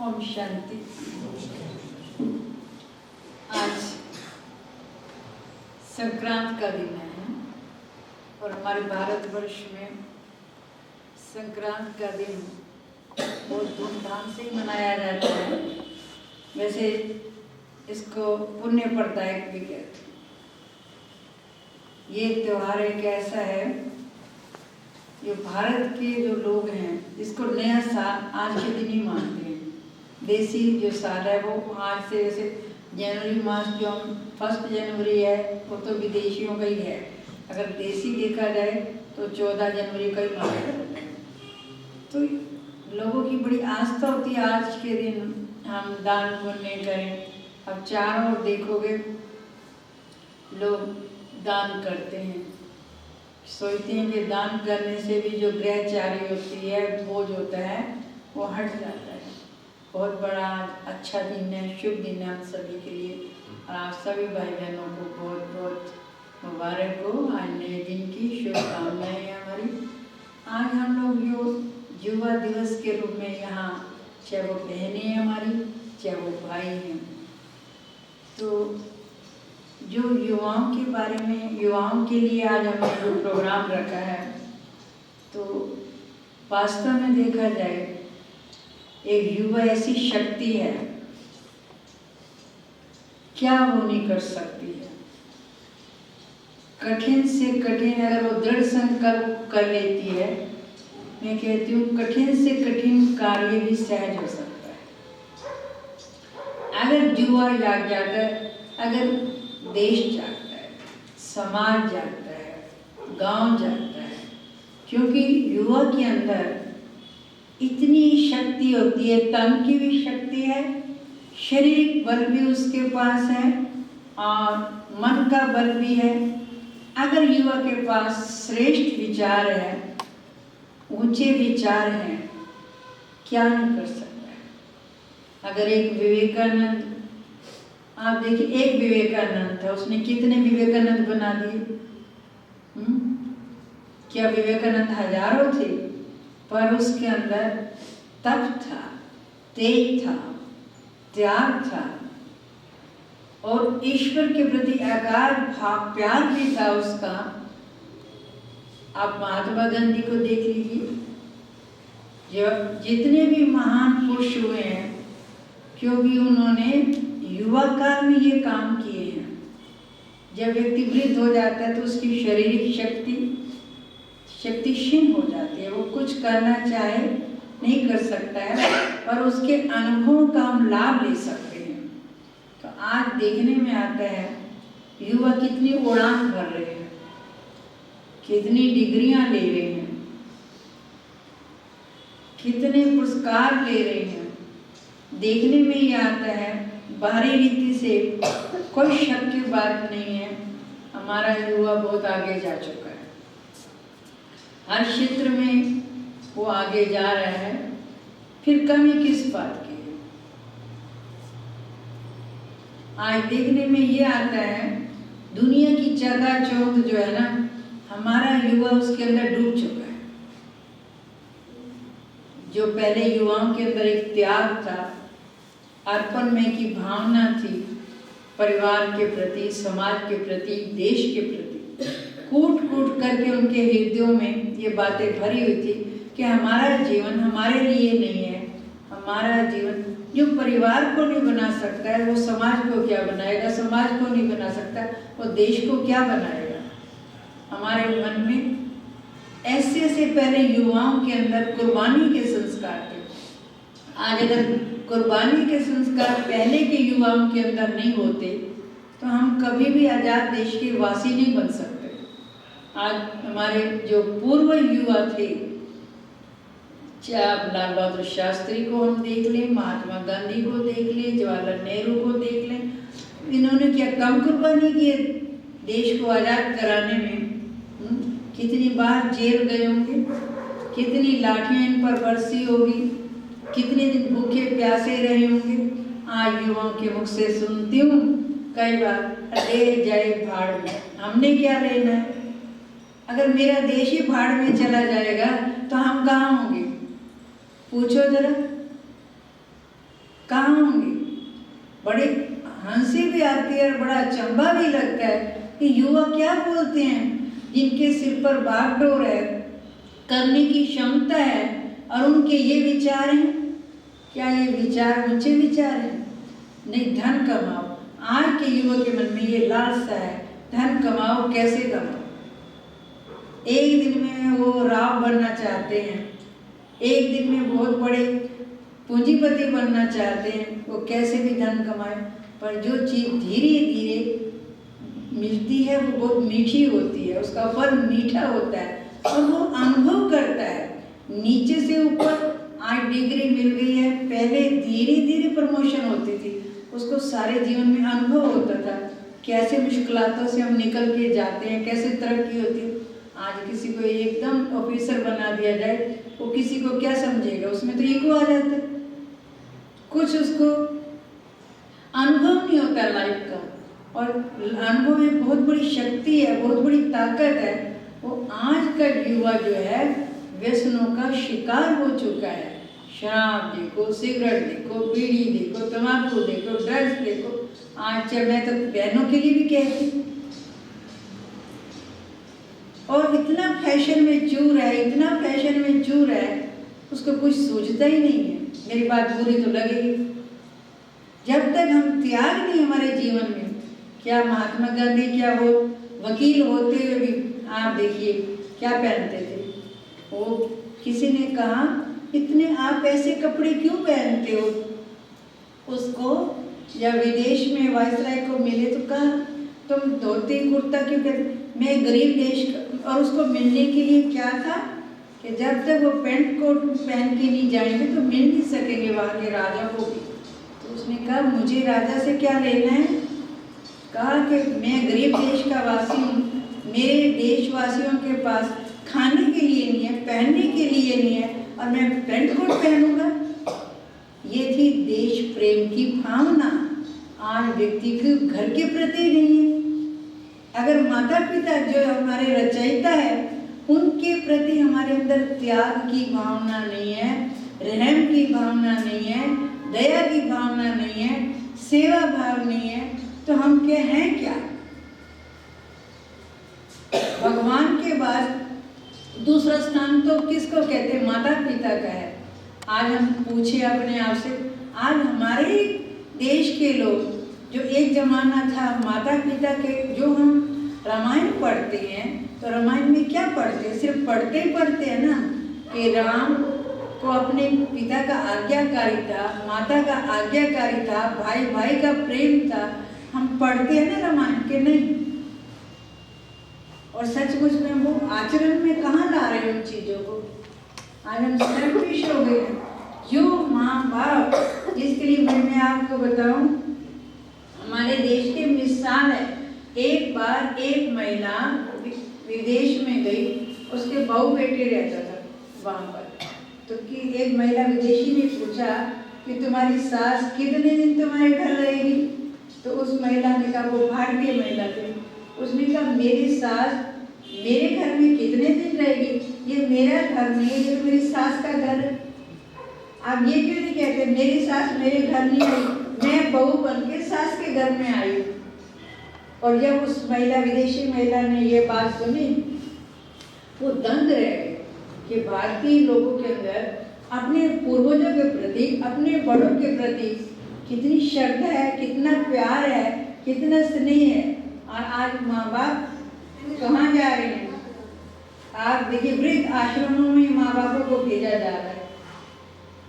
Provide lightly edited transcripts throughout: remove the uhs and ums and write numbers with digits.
ओम शांति। आज संक्रांत का दिन है और हमारे भारतवर्ष में संक्रांत का दिन बहुत धूमधाम से मनाया जाता है। वैसे इसको पुण्य प्रदायक भी कहते हैं। ये त्योहार एक ऐसा है जो भारत के जो लोग हैं इसको नया साल आज के दिन ही मानते हैं। देसी जो साल है वो आज से जैसे जनवरी मास जो हम 1 जनवरी है वो तो विदेशियों का ही है। अगर देसी देखा जाए तो 14 जनवरी का ही माना जाता है। तो लोगों की बड़ी आस्था होती है आज के दिन हम दान पुण्य करें। अब चारों ओर देखोगे लोग दान करते हैं, सोचते हैं कि दान करने से भी जो ग्रहचारी होती है बोझ होता है वो हट जाता है। बहुत बड़ा अच्छा दिन है, शुभ दिन है हम सभी के लिए और आप सभी भाई बहनों को बहुत बहुत मुबारक हो। आज नए दिन की शुभकामनाएं हमारी। आज हम लोग जो युवा दिवस के रूप में यहाँ चाहे वो बहनें हैं हमारी चाहे वो भाई हैं, तो जो युवाओं के बारे में युवाओं के लिए आज हमने जो प्रोग्राम रखा है, तो वास्तव में देखा जाए एक युवा ऐसी शक्ति है, क्या वो नहीं कर सकती है। कठिन से कठिन अगर वो दृढ़ संकल्प कर लेती है, मैं कहती हूँ कठिन से कठिन कार्य भी सहज हो सकता है। अगर युवा जाग जाता है, अगर देश जागता है, समाज जागता है, गांव जागता है, क्योंकि युवा के अंदर इतनी शक्ति होती है, तन की भी शक्ति है, शारीरिक बल भी उसके पास है और मन का बल भी है। अगर युवा के पास श्रेष्ठ विचार है, ऊंचे विचार हैं, क्या नहीं कर सकता है। अगर एक विवेकानंद, आप देखिए एक विवेकानंद था, उसने कितने विवेकानंद बना दिए। क्या विवेकानंद हजारों थे, पर उसके अंदर तप था, तेज था, त्याग था और ईश्वर के प्रति अगाध भाव प्यार भी था उसका। आप महात्मा गांधी को देख लीजिए, जब जितने भी महान पुरुष हुए हैं क्योंकि उन्होंने युवा काल में ये काम किए हैं। जब व्यक्ति वृद्ध हो जाता है तो उसकी शारीरिक शक्ति शक्तिहीन हो जाती है, वो कुछ करना चाहे नहीं कर सकता है, पर उसके अनुभवों का हम लाभ ले सकते हैं। तो आज देखने में आता है युवा कितनी उड़ान भर रहे हैं, कितनी डिग्रियां ले रहे हैं, कितने पुरस्कार ले रहे हैं। देखने में ही आता है, बाहरी रीति से कोई शक की बात नहीं है, हमारा युवा बहुत आगे जा चुका है। हर क्षेत्र में वो आगे जा रहा है, फिर कमी किस बात की है। आज देखने में ये आता है दुनिया की चकाचौंध जो है ना, हमारा युवा उसके अंदर डूब चुका है। जो पहले युवाओं के अंदर एक त्याग था, अर्पण में की भावना थी, परिवार के प्रति, समाज के प्रति, देश के प्रति, कूट कूट करके उनके हृदयों में ये बातें भरी हुई थी कि हमारा जीवन हमारे लिए नहीं है। हमारा जीवन जो परिवार को नहीं बना सकता है वो समाज को क्या बनाएगा, समाज को नहीं बना सकता वो देश को क्या बनाएगा। हमारे मन में ऐसे ऐसे पहले युवाओं के अंदर कुर्बानी के संस्कार थे। आज अगर कुर्बानी के संस्कार पहले के युवाओं के अंदर नहीं होते तो हम कभी भी आज़ाद देश के वासी नहीं बन सकते। आज हमारे जो पूर्व युवा थे, चाहे आप लाल बहादुर शास्त्री को हम देख लें, महात्मा गांधी को देख लें, जवाहरलाल नेहरू को देख लें, इन्होंने क्या कम कुर्बानी की है देश को आज़ाद कराने में। कितनी बार जेल गए होंगे, कितनी लाठियाँ इन पर बरसी होगी, कितने दिन भूखे प्यासे रहे होंगे। आज युवाओं के मुख से सुनती हूँ कई बार, अरे जाए भाड़ में, हमने क्या लेना है। अगर मेरा देश ही भाड़ में चला जाएगा तो हम कहाँ होंगे, पूछो जरा। कहाँ होंगे? बड़े हंसी भी आती है और बड़ा अचंभा भी लगता है कि युवा क्या बोलते हैं, जिनके सिर पर बागडोर है, करने की क्षमता है, और उनके ये विचार हैं। क्या ये विचार ऊंचे विचार हैं? नहीं, धन कमाओ। आज के युवा के मन में ये लालसा है, धन कमाओ, कैसे कमाओ। एक दिन में वो राव बनना चाहते हैं, एक दिन में बहुत बड़े पूंजीपति बनना चाहते हैं, वो कैसे भी धन कमाए। पर जो चीज़ धीरे धीरे मिलती है वो बहुत मीठी होती है, उसका फल मीठा होता है और वो अनुभव करता है। नीचे से ऊपर आज डिग्री मिल गई है, पहले धीरे धीरे प्रमोशन होती थी, उसको सारे जीवन में अनुभव होता था, कैसे मुश्किलातों से हम निकल के जाते हैं, कैसे तरक्की होती है। आज किसी को एकदम ऑफिसर बना दिया जाए, वो किसी को क्या समझेगा, उसमें तो ईगो आ जाता है, कुछ उसको अनुभव नहीं होता लाइफ का। और अनुभव एक बहुत बड़ी शक्ति है, बहुत बड़ी ताकत है। वो आज का युवा जो है व्यसनों का शिकार हो चुका है। शराब देखो, सिगरेट देखो, बीड़ी देखो, तंबाकू देखो, ड्रग्स देखो। आज मैं तो बहनों के लिए भी कहती हूँ, और इतना फैशन में चूर है, इतना फैशन में चूर है, उसको कुछ सोचता ही नहीं है। मेरी बात बुरी तो लगेगी। जब तक हम त्याग नहीं हमारे जीवन में, क्या महात्मा गांधी क्या वो वकील होते हुए भी आप देखिए क्या पहनते थे। वो किसी ने कहा इतने आप ऐसे कपड़े क्यों पहनते हो, उसको या विदेश में वायसराय को मिले तो कहा तुम धोती कुर्ता क्यों पहनते। मैं गरीब देश का, और उसको मिलने के लिए क्या था कि जब तक वो पेंट कोट पहन के नहीं जाएंगे तो मिल नहीं सकेंगे वहाँ के राजा को भी। तो उसने कहा मुझे राजा से क्या लेना है, कहा कि मैं गरीब देश का वासी हूँ, मेरे देशवासियों के पास खाने के लिए नहीं है, पहनने के लिए नहीं है, और मैं पेंट कोट पहनूंगा। ये थी देश प्रेम की भावना। आज व्यक्ति के घर के प्रति नहीं है। अगर माता पिता जो हमारे रचयिता है उनके प्रति हमारे अंदर त्याग की भावना नहीं है, रहम की भावना नहीं है, दया की भावना नहीं है, सेवा भाव नहीं है, तो हम क्या हैं क्या? भगवान के बाद दूसरा स्थान तो किसको कहते हैं? माता पिता का है। आज हम पूछे अपने आप से, आज हमारे देश के लोग जो एक जमाना था माता पिता के, जो हम रामायण पढ़ते हैं तो रामायण में क्या पढ़ते हैं? सिर्फ पढ़ते हैं ना कि राम को अपने पिता का आज्ञाकारी था, माता का आज्ञाकारी था, भाई भाई का प्रेम था। हम पढ़ते हैं ना रामायण के? नहीं। और सचमुच में वो आचरण में कहाँ ला रहे हैं उन चीज़ों को? आज हम सेल्फिश हो गए हैं। जो माँ बाप, जिसके लिए मैं आपको बताऊं, हमारे देश की मिसाल है। एक बार एक महिला विदेश में गई, उसके बहू बेटे रहता था वहाँ पर। तो कि एक महिला विदेशी ने पूछा कि तुम्हारी सास कितने दिन तुम्हारे घर रहेगी? तो उस महिला ने कहा, वो भारतीय महिला थी, उसने कहा मेरी सास मेरे घर में कितने दिन रहेगी? ये मेरा घर नहीं है, ये तो मेरी सास का घर है। आप ये क्यों नहीं कहते मेरी सास मेरे घर नहीं आई, मैं बहू बन के सास के घर में आई। और जब उस महिला, विदेशी महिला ने ये बात सुनी, वो दंग रह गए कि भारतीय लोगों के अंदर अपने पूर्वजों के प्रति, अपने बड़ों के प्रति कितनी श्रद्धा है, कितना प्यार है, कितना स्नेह है। और आज माँ बाप कहाँ जा रहे हैं? आप देखिए वृद्ध आश्रमों में माँ बापों को भेजा जा रहा है।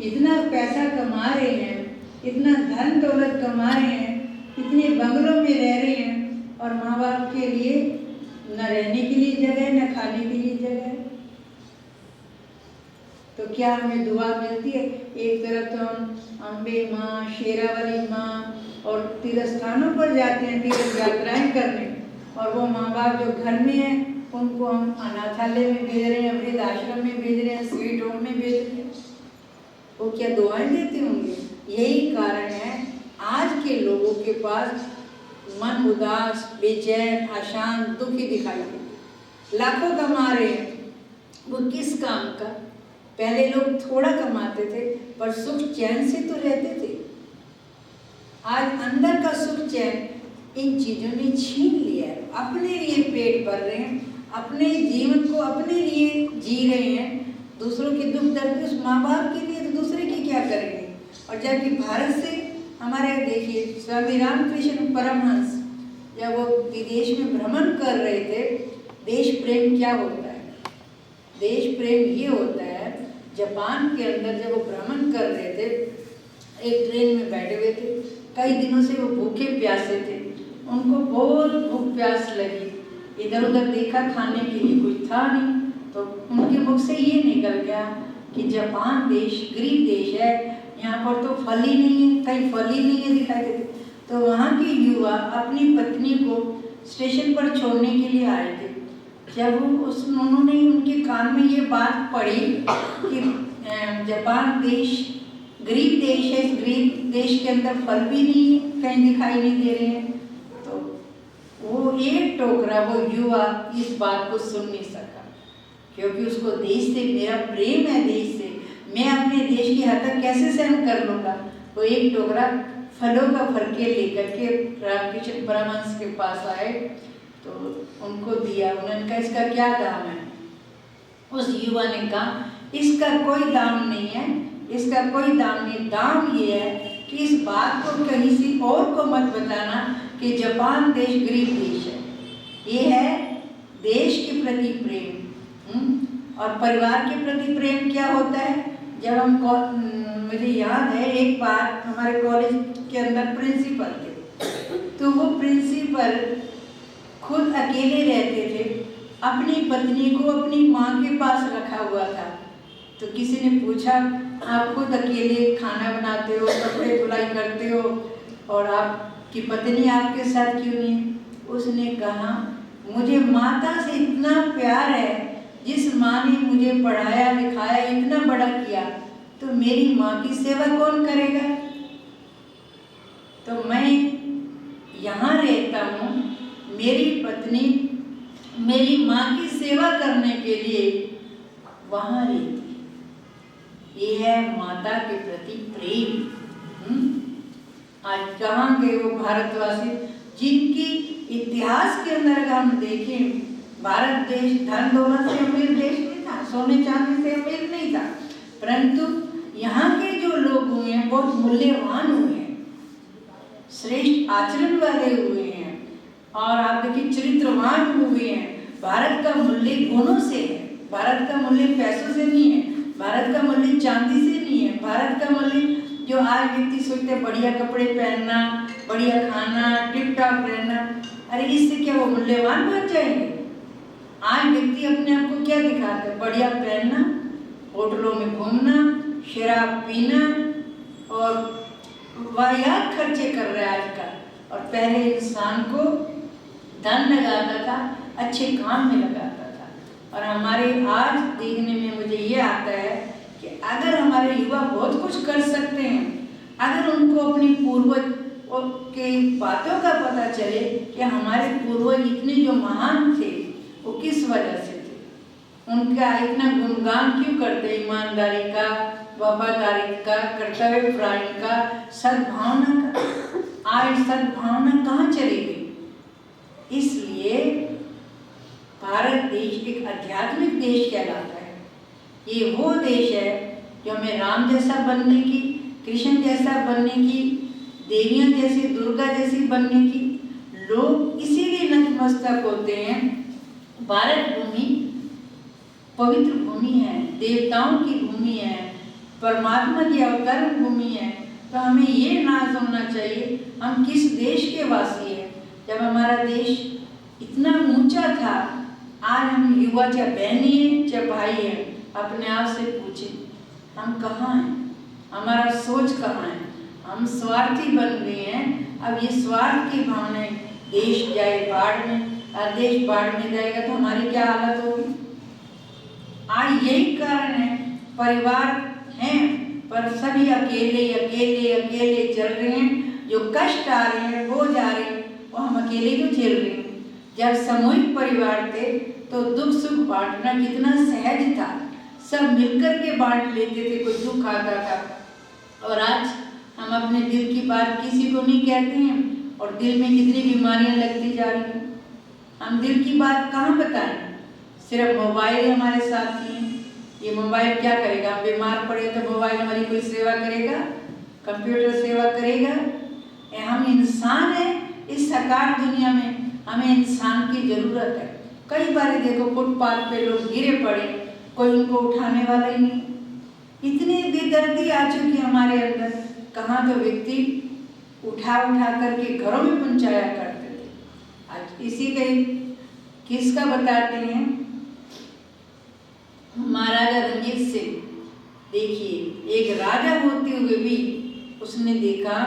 इतना पैसा कमा रहे हैं, इतना धन दौलत कमा रहे हैं, इतने बंगलों में रह रहे हैं, और माँ बाप के लिए न रहने के लिए जगह, न खाने के लिए जगह। तो क्या हमें दुआ मिलती है? एक तरफ तो हम अम्बे माँ, शेरावाली माँ और तीर्थ स्थानों पर जाते हैं तीर्थ यात्राएं करने, और वो माँ बाप जो घर में हैं उनको हम अनाथालय में भेज रहे हैं, वृद्ध आश्रम में भेज रहे हैं, स्वीट होम में भेज रहे हैं। वो क्या दुआएं देते होंगे? यही कारण है आज के लोगों के पास मन उदास, बेचैन, अशांत, दुखी दिखाई देते। लाखों कमा रहे हैं, वो किस काम का? पहले लोग थोड़ा कमाते थे पर सुख चैन से तो रहते थे। आज अंदर का सुख चैन इन चीजों ने छीन लिया है। अपने लिए पेट भर रहे हैं, अपने जीवन को अपने लिए जी रहे हैं, दूसरों के दुख दर्द उस माँ बाप के लिए तो दूसरे की क्या करेंगे। और जबकि भारत से हमारे देखिए स्वामी रामकृष्ण परमहंस जब वो विदेश में भ्रमण कर रहे थे, देश प्रेम क्या होता है, देश प्रेम ये होता है। जापान के अंदर जब वो भ्रमण कर रहे थे, एक ट्रेन में बैठे हुए थे, कई दिनों से वो भूखे प्यासे थे, उनको बहुत भूख प्यास लगी, इधर उधर देखा, खाने के लिए कुछ था नहीं, तो उनके मुख से ये निकल गया कि जापान देश गरीब देश है, यहाँ पर तो फल ही नहीं है, कहीं फल ही नहीं है दिखाई देते। तो वहाँ के युवा अपनी पत्नी को स्टेशन पर छोड़ने के लिए आए थे। जब उन्होंने उनके कान में ये बात पड़ी कि जापान देश गरीब देश है, इस गरीब देश के अंदर फल भी नहीं कहीं दिखाई नहीं दे रहे हैं, तो वो एक टोकरा वो युवा इस बात को सुन नहीं सका, क्योंकि उसको देश से मेरा प्रेम है, देश से मैं अपने देश की हत्या कैसे सहन कर लूँगा। वो एक टोकरा फलों का फरके लेकर के रामकृष्ण परमहंस के पास आए, तो उनको दिया। उन्होंने कहा इसका क्या दाम है। उस युवा ने कहा इसका कोई दाम नहीं है, इसका कोई दाम नहीं, दाम ये है कि इस बात को कहीं से और को मत बताना कि जापान देश गरीब देश है। ये है देश के प्रति प्रेम। और परिवार के प्रति प्रेम क्या होता है। जब हम मुझे याद है एक बार हमारे कॉलेज के अंदर प्रिंसिपल थे, तो वो प्रिंसिपल खुद अकेले रहते थे, अपनी पत्नी को अपनी माँ के पास रखा हुआ था। तो किसी ने पूछा आप खुद अकेले खाना बनाते हो, कपड़े धुलाई करते हो, और आपकी पत्नी आपके साथ क्यों नहीं। उसने कहा मुझे माता से इतना प्यार है, जिस माँ ने मुझे पढ़ाया लिखाया इतना बड़ा किया, तो मेरी माँ की सेवा कौन करेगा। तो मैं यहाँ रहता हूँ, मेरी पत्नी मेरी माँ की सेवा करने के लिए वहाँ रहती है। ये है माता के प्रति प्रेम। आज कहाँ गए वो भारतवासी जिनकी इतिहास के अंदर अगर हम देखें, भारत देश धन दौलत से अमीर देश नहीं था, सोने चांदी से अमीर नहीं था, परंतु यहाँ के जो लोग हुए हैं बहुत मूल्यवान हुए हैं, श्रेष्ठ आचरण वाले हुए हैं, और आप देखिए चरित्रवान हुए हैं। भारत का मूल्य गुणों से है, भारत का मूल्य पैसों से नहीं है, भारत का मूल्य चांदी से नहीं है। भारत का मूल्य जो आज व्यक्ति सोचते हैं बढ़िया कपड़े पहनना, बढ़िया खाना, टिप टॉप रहना, अरे इससे क्या वो मूल्यवान बन जाएंगे। आज व्यक्ति अपने आप को क्या दिखाता है, बढ़िया पहनना, होटलों में घूमना, शराब पीना और वाहियात खर्चे कर रहा है आज का। और पहले इंसान को धन लगाता था, अच्छे काम में लगाता था। और हमारे आज देखने में मुझे ये आता है कि अगर हमारे युवा बहुत कुछ कर सकते हैं, अगर उनको अपनी पूर्वज के बातों का पता चले कि हमारे पूर्वज इतने जो महान थे वो किस वजह से थे, उनका इतना गुणगान क्यों करते, ईमानदारी का, वफादारी का, कर्तव्य परायण का, सद्भावना का। आज सद्भावना कहाँ चली गई। इसलिए भारत देश एक आध्यात्मिक देश कहलाता है। ये वो देश है जो हमें राम जैसा बनने की, कृष्ण जैसा बनने की, देवियां जैसी, दुर्गा जैसी बनने की, लोग इसीलिए नतमस्तक होते हैं। भारत भूमि पवित्र भूमि है, देवताओं की भूमि है, परमात्मा की अवतरण भूमि है। तो हमें ये नाज होना चाहिए हम किस देश के वासी हैं। जब हमारा देश इतना ऊंचा था, आज हम युवा चाहे बहनी है चाहे भाई है, अपने आप से पूछें हम कहाँ हैं, हमारा सोच कहाँ है। हम स्वार्थी बन गए हैं। अब ये स्वार्थ की भावनाएं, देश जाए बाढ़ में, और देश बाढ़ में जाएगा तो हमारी क्या हालत होगी। आज यही कारण है, परिवार हैं पर सभी अकेले अकेले अकेले चल रहे हैं। जो कष्ट आ रहे हैं वो जा रहे हैं, वो हम अकेले क्यों झेल रहे हैं। जब सामूहिक परिवार थे तो दुख सुख बांटना कितना सहज था, सब मिलकर के बांट लेते थे, कोई दुख आता था। और आज हम अपने दिल की बात किसी को नहीं कहते हैं और दिल में कितनी बीमारियां लगती जा रही हैं। हम दिल की बात कहाँ बताएं? सिर्फ मोबाइल हमारे साथी हैं। ये मोबाइल क्या करेगा? हम बीमार पड़े तो मोबाइल हमारी कोई सेवा करेगा? कंप्यूटर सेवा करेगा? हम इंसान हैं इस साकार दुनिया में, हमें इंसान की जरूरत है। कई बार देखो फुटपाथ पे लोग गिरे पड़े, कोई उनको उठाने वाला ही नहीं। इतनी बेदर्दी आ चुकी हमारे अंदर, कहाँ तो व्यक्ति उठा करके घरों में पहुंचाया करते थे। आज इसी का किसका बताते हैं, महाराजा रणजीत सिंह। देखिए एक राजा होते हुए भी उसने देखा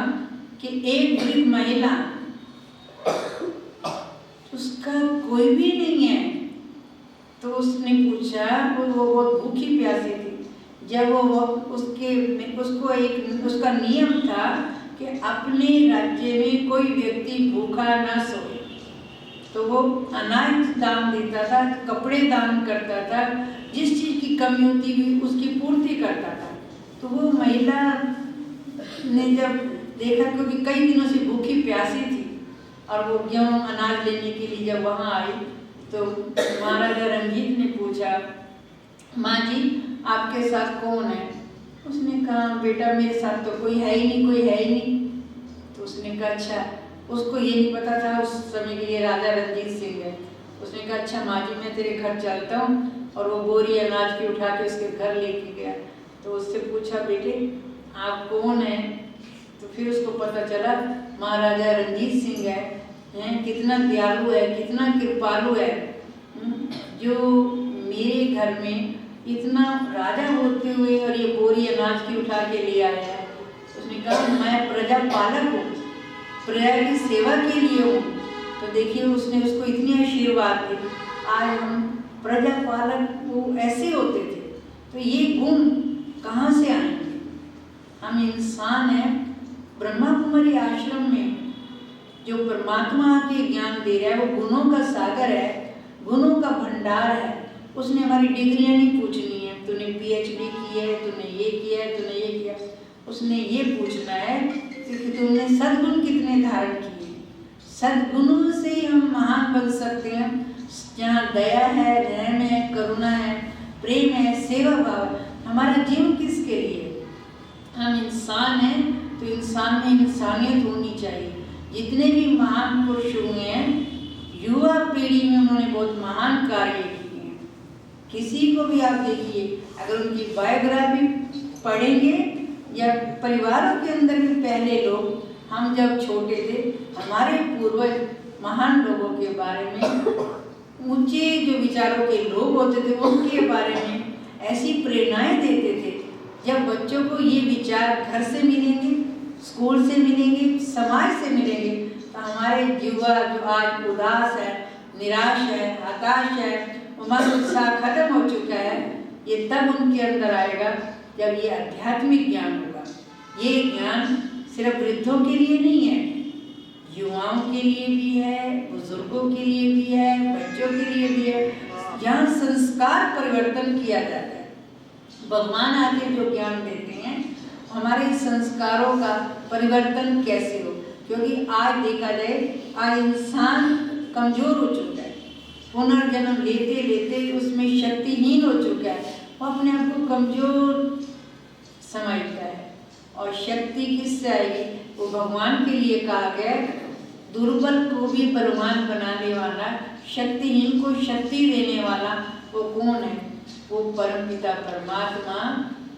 कि एक वृद्ध महिला, उसका कोई भी नहीं है, तो उसने पूछा, वो बहुत भूखी प्यासी थी। जब वो उसका नियम था कि अपने राज्य में कोई व्यक्ति भूखा ना सोए, तो वो अनाज दान देता था, कपड़े दान करता था, जिस चीज़ की कमी होती हुई उसकी पूर्ति करता था। तो वो महिला ने जब देखा, क्योंकि कई दिनों से भूखी प्यासी थी और वो गेहूं अनाज लेने के लिए जब वहाँ आई, तो महाराजा रंजीत ने पूछा, माँ जी आपके साथ कौन है? उसने कहा, बेटा मेरे साथ तो कोई है ही नहीं, कोई है ही नहीं। तो उसने कहा अच्छा, उसको ये नहीं पता था उस समय के ये राजा रणजीत सिंह है। उसने कहा अच्छा माँ जी मैं तेरे घर चलता हूँ, और वो बोरी अनाज की उठा के उसके घर लेके गया। तो उससे पूछा, बेटे आप कौन हैं? तो फिर उसको पता चला महाराजा रणजीत सिंह है, कितना दयालु है, कितना कृपालु है, जो मेरे घर में इतना राजा होते हुए और ये बोरी अनाज की उठा के ले आया है। उसने कहा मैं प्रजा पालक हूँ, प्रजा की सेवा के लिए हूँ। तो देखिए उसने उसको इतनी आशीर्वाद दी। आज हम प्रजा पालक वो ऐसे होते थे, तो ये गुण कहाँ से आएंगे? हम इंसान हैं। ब्रह्मा कुमारी आश्रम में जो परमात्मा के ज्ञान दे रहा है वो गुणों का सागर है, गुणों का भंडार है। उसने हमारी डिग्रियां नहीं पूछनी है, तूने पीएचडी की है, तूने ये किया है, तूने ये किया। उसने ये पूछना है कि तुमने सद्गुण कितने धारण किए। सद्गुणों से ही हम महान बन सकते हैं। जहाँ दया है, रहम है, करुणा है, प्रेम है, सेवा भाव, हमारा जीवन किसके लिए? हम इंसान हैं, तो इंसान में इंसानियत होनी चाहिए। जितने भी महान पुरुष हुए हैं, युवा पीढ़ी में उन्होंने बहुत महान कार्य किए हैं। किसी को भी आप देखिए, अगर उनकी बायोग्राफी पढ़ेंगे या परिवारों के अंदर भी पहले लोग, हम जब छोटे थे, हमारे पूर्वज महान लोगों के बारे में, ऊंचे जो विचारों के लोग होते थे उनके बारे में ऐसी प्रेरणाएं देते थे। जब बच्चों को ये विचार घर से मिलेंगे, स्कूल से मिलेंगे, समाज से मिलेंगे, तो हमारे युवा जो आज उदास है, निराश है, हताश है, उमंग उत्साह खत्म हो चुका है, ये तब उनके अंदर आएगा जब ये आध्यात्मिक ज्ञान होगा। ये ज्ञान सिर्फ वृद्धों के लिए नहीं है, युवाओं के लिए भी है, बुजुर्गों के लिए भी है, बच्चों के लिए भी है। जहाँ संस्कार परिवर्तन किया जाता है, भगवान आके जो ज्ञान देते हैं, हमारे संस्कारों का परिवर्तन कैसे हो। क्योंकि आज देखा जाए, आज इंसान कमजोर हो चुका है, पुनर्जन्म लेते लेते उसमें शक्तिहीन हो चुका है। वो अपने आप को कमजोर समझता है, और शक्ति किससे आएगी? वो भगवान के लिए कहा गया, दुर्बल को भी बलवान बनाने वाला, शक्तिहीन को शक्ति देने वाला वो कौन है? वो परमपिता परमात्मा,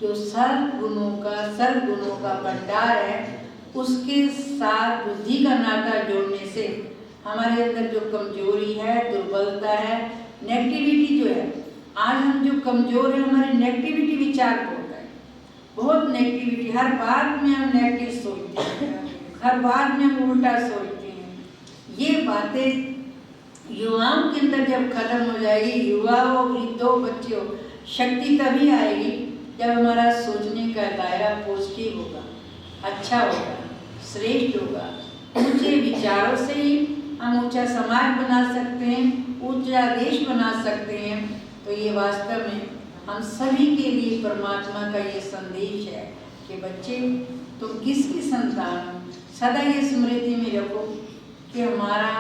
जो सर्वगुणों का भंडार है। उसके साथ बुद्धि का नाता जोड़ने से हमारे अंदर जो कमजोरी है, दुर्बलता है, नेगेटिविटी जो है, आज हम जो कमजोर है, हमारे नेगेटिविटी विचार होता है, बहुत नेगेटिविटी। हर बात में हम नेगेटिव सोचते हैं, हर बात में हम उल्टा सोचते हैं। ये बातें युवाओं के अंदर जब खत्म हो जाएगी, युवा हो, वृद्धो, बच्चे हो, शक्ति तभी आएगी जब हमारा सोचने का दायरा पॉजिटिव होगा, अच्छा होगा, श्रेष्ठ होगा। ऊंचे विचारों से ही हम ऊंचा समाज बना सकते हैं, ऊंचा देश बना सकते हैं। तो ये वास्तव में हम सभी के लिए परमात्मा का ये संदेश है कि बच्चे तुम किसकी संतान हो। सदा ये स्मृति में रखो कि हमारा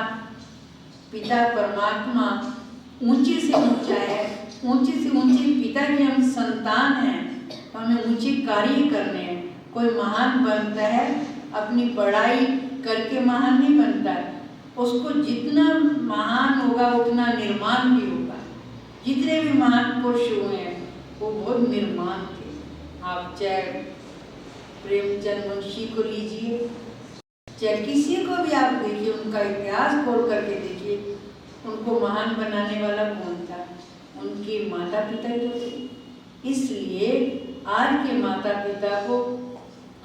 पिता परमात्मा ऊंचे से ऊंचा है, ऊंचे से ऊंचे पिता के हम संतान हैं, तो हमें ऊंचे कार्य करने हैं। कोई महान बनता है अपनी पढ़ाई करके महान नहीं बनता है, उसको जितना महान होगा उतना निर्माण भी होगा। जितने भी महान पुरुष हुए हैं वो बहुत निर्माण थे। आप चाहे प्रेमचंद मुंशी को लीजिए, चाहे किसी को भी आप देखिए, उनका इतिहास खोल करके देखिए, उनको महान बनाने वाला कौन था? उनके माता पिता तो थे। इसलिए आज के माता पिता को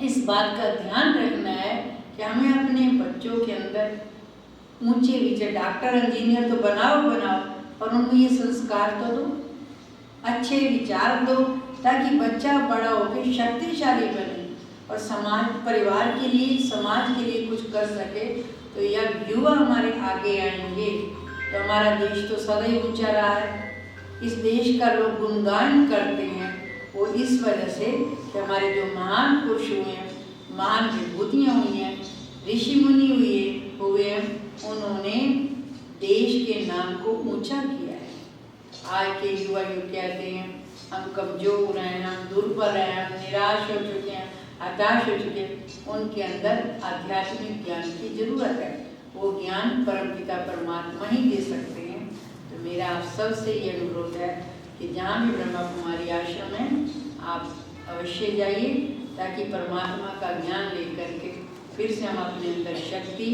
इस बात का ध्यान रखना है कि हमें अपने बच्चों के अंदर ऊंचे विचार, डॉक्टर इंजीनियर तो बनाओ, और उनको ये संस्कार तो दो, अच्छे विचार दो, ताकि बच्चा बड़ा होकर शक्तिशाली बने और समाज, परिवार के लिए, समाज के लिए कुछ कर सके। तो यह युवा हमारे आगे आएंगे तो हमारा देश तो सदा ही ऊंचा रहा है। इस देश का लोग गुणगान करते हैं, वो इस वजह से कि हमारे जो महान पुरुष हुए हैं, महान विभूतियाँ हुई हैं, ऋषि मुनि हुए हैं, उन्होंने देश के नाम को ऊंचा किया है। आज के युवा कहते हैं हम कमजोर हैं, हम दुर्बल हैं, हम निराश हो चुके हैं, हताश हो चुके हैं। उनके अंदर आध्यात्मिक ज्ञान की जरूरत है, वो ज्ञान परमपिता परमात्मा ही दे सकते हैं। तो मेरा आप सबसे ये अनुरोध है कि जहाँ भी ब्रह्मा कुमारी आश्रम है आप अवश्य जाइए, ताकि परमात्मा का ज्ञान लेकर के फिर से हम अपने अंदर शक्ति,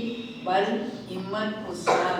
बल, हिम्मत, उत्साह